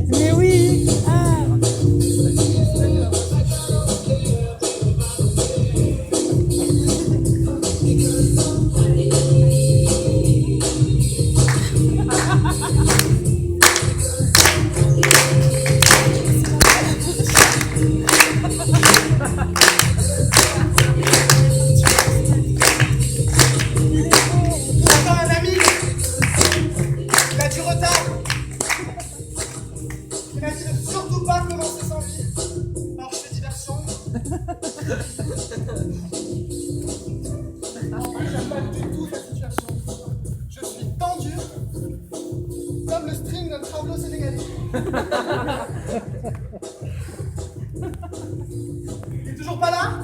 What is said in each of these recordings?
Mais oui. Ah. Attends, un ami, il a du retard. Il m'a dit de surtout pas commencer sans lui. Alors je fais diversion. J'aime pas du tout cette situation. Je suis tendu comme le string d'un travelot sénégalais. Il est toujours pas là?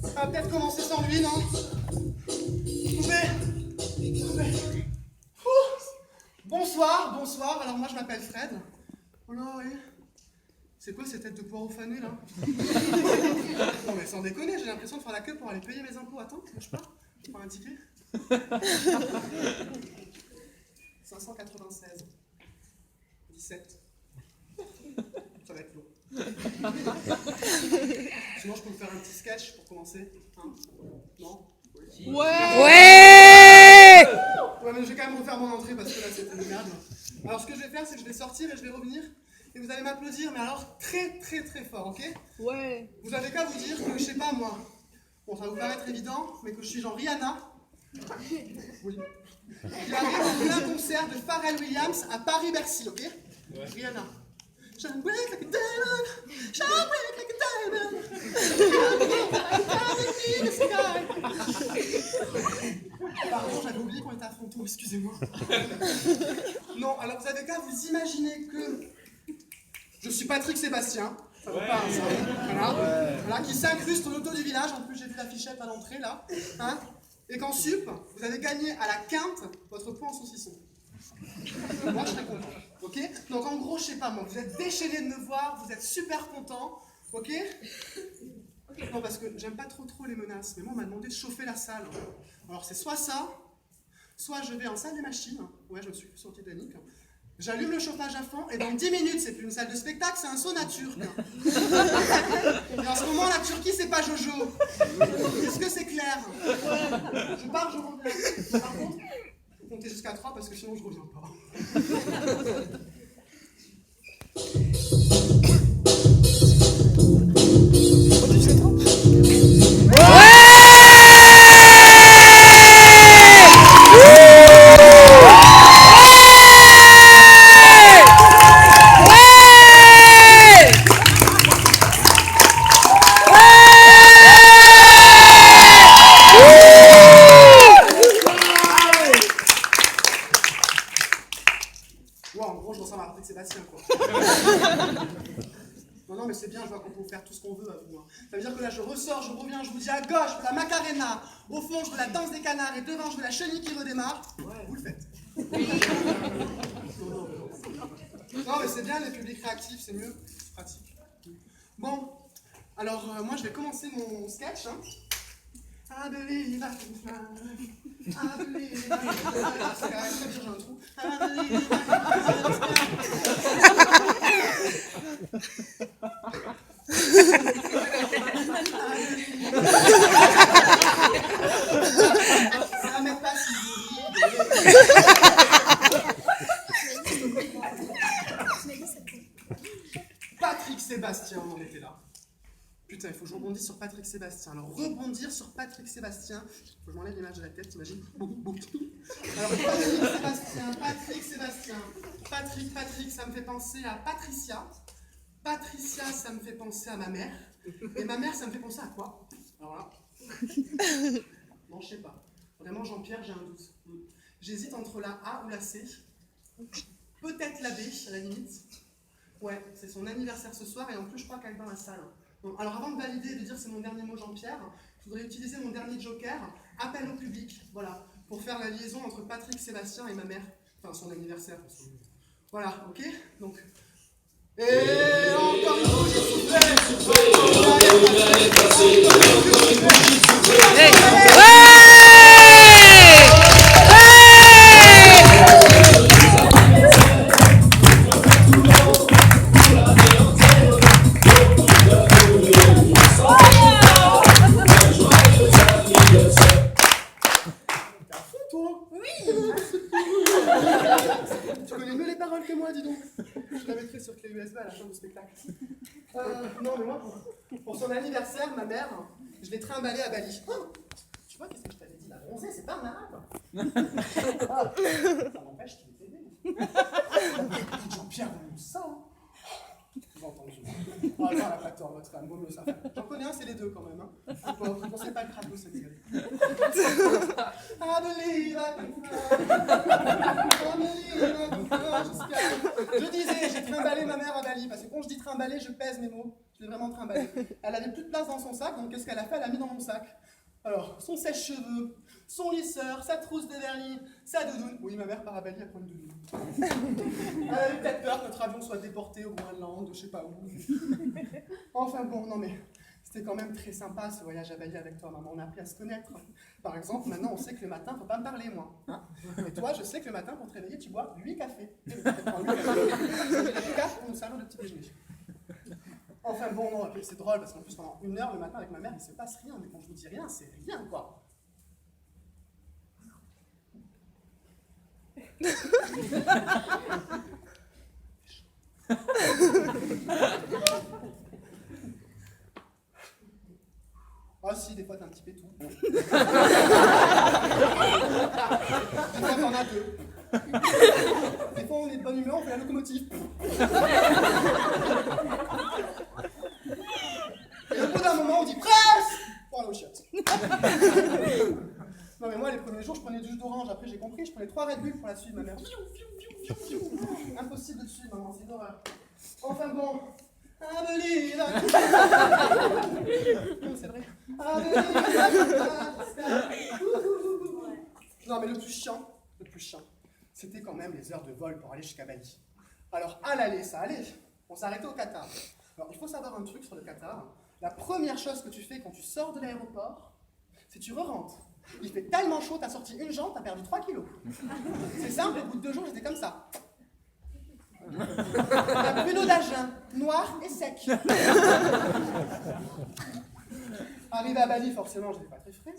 On va peut-être commencer sans lui, non? Bonsoir, bonsoir. Alors moi je m'appelle Fred. Oh là, oui. C'est quoi ces têtes de poireaux fanés là? Non mais sans déconner, j'ai l'impression de faire la queue pour aller payer mes impôts. Attends, bouge pas. Je prends un ticket. 596. 17. Ça va être lourd. Sinon je peux vous faire un petit sketch pour commencer. Hein? Non? Oui. Ouais. Ouais, mais je vais quand même refaire mon entrée parce que là c'était une merde. Alors ce que je vais faire, c'est que je vais sortir et je vais revenir. Et vous allez m'applaudir, mais alors très très très fort, ok? Ouais. Vous avez qu'à vous dire que je sais pas moi. Bon, ça va vous paraître évident, mais que je suis genre Rihanna. Oui. Il arrive en plein concert de Pharrell Williams à Paris-Bercy, ok? Ouais. Rihanna. Shine bright like a diamond, shine bright like a diamond. Pardon, j'avais oublié qu'on était à Fronton, excusez-moi. Non, alors vous avez qu'à vous imaginer que je suis Patrick Sébastien, ça vous parle ça, voilà, voilà, qui s'incruste au loto du village, en plus j'ai vu l'affichette à l'entrée là, hein, et qu'en sup, vous avez gagné à la quinte votre point en saucisson. Moi je serais content, ok? Donc en gros, je sais pas moi, vous êtes déchaînés de me voir, vous êtes super contents, ok? Non, parce que j'aime pas trop les menaces, mais moi on m'a demandé de chauffer la salle. Alors c'est soit ça, soit je vais en salle des machines, ouais je me suis sur Titanic, j'allume le chauffage à fond, et dans 10 minutes, c'est plus une salle de spectacle, c'est un sauna turc. Et en ce moment, la Turquie, c'est pas Jojo. Est-ce que c'est clair? Je pars, je reviens. Par contre, faut compter jusqu'à 3 parce que sinon je reviens pas. En gros, je ressemble à Patrick Sébastien, quoi. Non, mais c'est bien, je vois qu'on peut vous faire tout ce qu'on veut à vous. Ça veut dire que là, je ressors, je reviens, je vous dis à gauche, je veux la Macarena, au fond, je veux la danse des canards, et devant, je veux la chenille qui redémarre. Ouais. Vous le faites. Non, mais c'est bien, les publics réactifs, c'est mieux, c'est pratique. Bon, alors, moi, je vais commencer mon sketch. Hein. I believe I can fly. I believe I can fly. C'est quand même très bien, j'ai un trou. I believe I can fly. Ça m'aide pas si vous Patrick Sébastien, on en était là. Putain, il faut que je rebondisse sur Patrick Sébastien. Alors, rebondir sur Patrick Sébastien. Faut que je m'enlève l'image de la tête, t'imagines? Alors, Patrick Sébastien. Patrick, ça me fait penser à Patricia. Patricia, ça me fait penser à ma mère. Et ma mère, ça me fait penser à quoi? Alors là. Non, je sais pas. Vraiment, Jean-Pierre, j'ai un doute. J'hésite entre la A ou la C. Peut-être la B, à la limite. Ouais, c'est son anniversaire ce soir et en plus, je crois qu'elle est dans la salle. Bon, alors avant de valider et de dire c'est mon dernier mot Jean-Pierre, je voudrais utiliser mon dernier joker, appel au public, voilà, pour faire la liaison entre Patrick Sébastien et ma mère, enfin son anniversaire. Voilà, ok? Donc, Et encore une fois, j'ai soufflé. Hey. Toi? Oui. Tu connais mieux les paroles que moi, dis donc. Je la mettrai sur clé USB à la fin du spectacle. Non, mais moi, pour son anniversaire, ma mère, je l'ai trimballée à Bali. Oh, tu vois, qu'est-ce que je t'avais dit, la bronzée, c'est pas mal, quoi. Ah, ça m'empêche qu'il était bébé. C'est Jean-Pierre Moussa, hein. J'ai entendu. Ah non, elle a pas tort, votre femme, vaut mieux ça. J'en connais un, c'est les deux quand même. Hein. Le pauvre, on sait pas le crapaud, cette gueule. Je disais, j'ai trimballé ma mère à Bali, parce que quand je dis trimballer, je pèse mes mots. Je l'ai vraiment trimballé. Elle avait plus de place dans son sac, donc qu'est-ce qu'elle a fait? Elle a mis dans mon sac. Alors, son sèche-cheveux, son lisseur, sa trousse de vernis, sa doudoune. Oui, ma mère part à Bali, elle prend une doudoune. Elle avait peut-être peur que notre avion soit déporté au Groenland, je sais pas où. Enfin bon, non mais c'était quand même très sympa ce voyage à Bali avec toi, maman. On a appris à se connaître. Par exemple, maintenant on sait que le matin, faut pas me parler, moi. Hein, et toi, je sais que le matin, pour te réveiller, tu bois 8 cafés. 8 cafés pour nous servir de petit déjeuner. Enfin bon, non, c'est drôle parce qu'en plus pendant 1 heure le matin avec ma mère, il se passe rien. Mais quand je vous dis rien, c'est rien, quoi. Ah si, des fois t'as un petit pétou. Des fois t'en as deux. Des fois on est de bonne humeur, on fait la locomotive. Et au bout d'un moment on dit presse pour aller aux chiottes. Non mais moi les premiers jours je prenais du jus d'orange, après j'ai compris, je prenais 3 Red Bull pour la suivre ma mère. Impossible de suivre maman, c'est une horreur. Enfin bon. Non, c'est vrai. Non, mais le plus chiant, c'était quand même les heures de vol pour aller jusqu'à Bali. Alors, à l'aller, ça allait. On s'arrêtait au Qatar. Alors, il faut savoir un truc sur le Qatar. La première chose que tu fais quand tu sors de l'aéroport, c'est que tu re-rentres. Il fait tellement chaud, t'as sorti une jambe, t'as perdu 3 kilos. C'est simple, au bout de 2 jours, j'étais comme ça. Un pneu d'agin, noir et sec. Arrivé à Bali, forcément, j'étais pas très frais.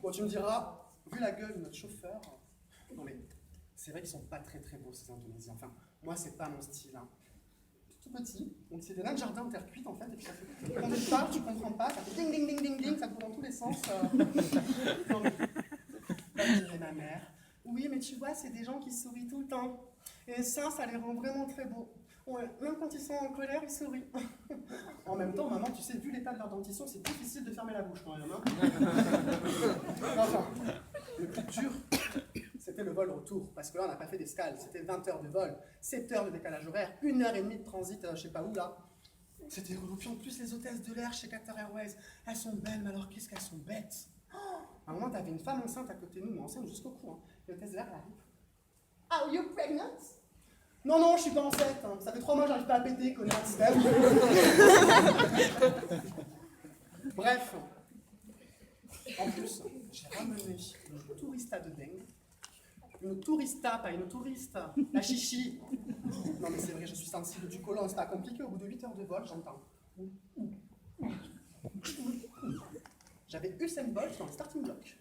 Bon, tu me diras, vu la gueule de notre chauffeur, non mais, c'est vrai qu'ils sont pas très très beaux ces Indonésiens. Enfin, moi, c'est pas mon style. Hein. Tout petit, donc c'est des nains de jardin en terre cuite en fait, et puis ça fait. Quand tu parles, tu comprends pas, ça fait ding ding ding ding ding, ça court dans tous les sens. Non mais, comme dirait ma mère, oui, mais tu vois, c'est des gens qui sourient tout le temps. Et ça les rend vraiment très beaux. Ouais, même quand ils sont en colère, ils sourient. En même temps, maman, tu sais, vu l'état de leur dentition, c'est difficile de fermer la bouche quand même. Hein. Enfin, le plus dur, c'était le vol retour. Parce que là, on n'a pas fait d'escale. C'était 20 heures de vol, 7 heures de décalage horaire, 1h30 de transit, je sais pas où là. C'était relou. Puis en plus, les hôtesses de l'air chez Qatar Airways, elles sont belles, mais alors qu'est-ce qu'elles sont bêtes. À un moment, t'avais une femme enceinte à côté de nous, mais enceinte jusqu'au cou. Hein. L'hôtesse de l'air, elle arrive. Are you pregnant? Non, non, je suis pas enceinte. Hein. Ça fait 3 mois que j'arrive pas à péter, connasse. Bref. En plus, j'ai ramené une tourista de dingue. Une tourista, pas une touriste. La chichi. Non, mais c'est vrai, je suis sensible du côlon. C'est pas compliqué. Au bout de 8 heures de vol, j'entends. J'avais Usain Bolt dans le starting block.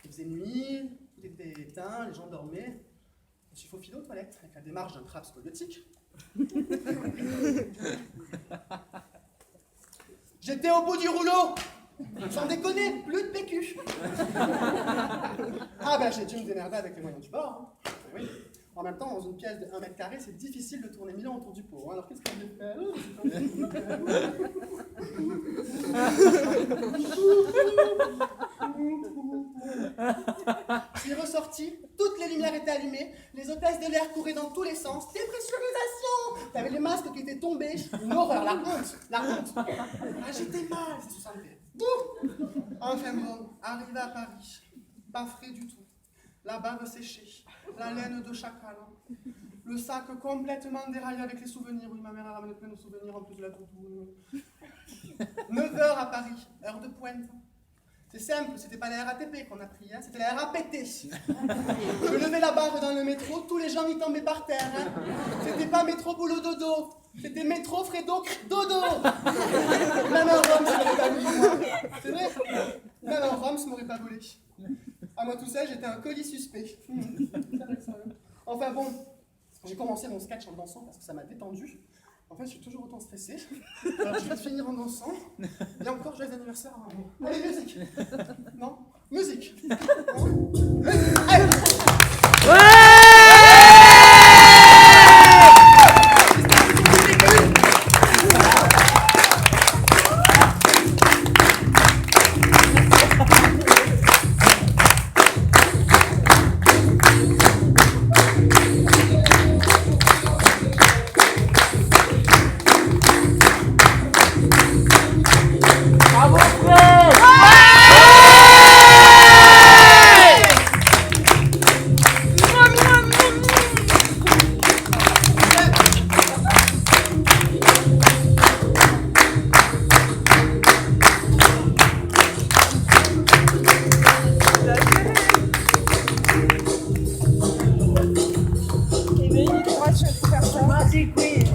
Il faisait nuit, tout était éteint, les gens dormaient. Je me suis faufilé aux toilettes avec la démarche d'un crabe scoliotique. J'étais au bout du rouleau. Sans déconner, plus de PQ. Ah ben j'ai dû me démerder avec les moyens du bord. Hein. Oui. En même temps, dans une pièce de 1 mètre carré, c'est difficile de tourner 1000 ans autour du pot. Hein. Alors qu'est-ce qu'on devait faire? Je suis ressorti, toutes les lumières étaient allumées, les hôtesses de l'air couraient dans tous les sens. Dépressurisation! T'avais les masques qui étaient tombés, une horreur, la honte. Ah, j'étais mal, c'est 60. Enfin bon, arrivé à Paris, pas frais du tout. La bave séchée, la laine de chacal, le Le sac complètement déraillé avec les souvenirs. Oui, ma mère a ramené plein de souvenirs en plus de la doudou. 9 heures à Paris, heure de pointe. C'est simple, c'était pas la RATP qu'on a pris, hein, c'était la RAPT. Je levais la barre dans le métro, tous les gens y tombaient par terre. Hein. C'était pas métro boulot dodo, c'était métro Fredo dodo. Même un Roms m'aurait pas volé, moi. C'est vrai, même un Roms m'aurait pas volé. À moi tout seul, j'étais un colis suspect. Enfin bon, j'ai commencé mon sketch en dansant parce que ça m'a détendu. En fait, je suis toujours autant stressé. Alors, je vais finir en dansant. Et encore, joyeux anniversaire. Allez, musique. Non, musique. Non. Musique. Allez.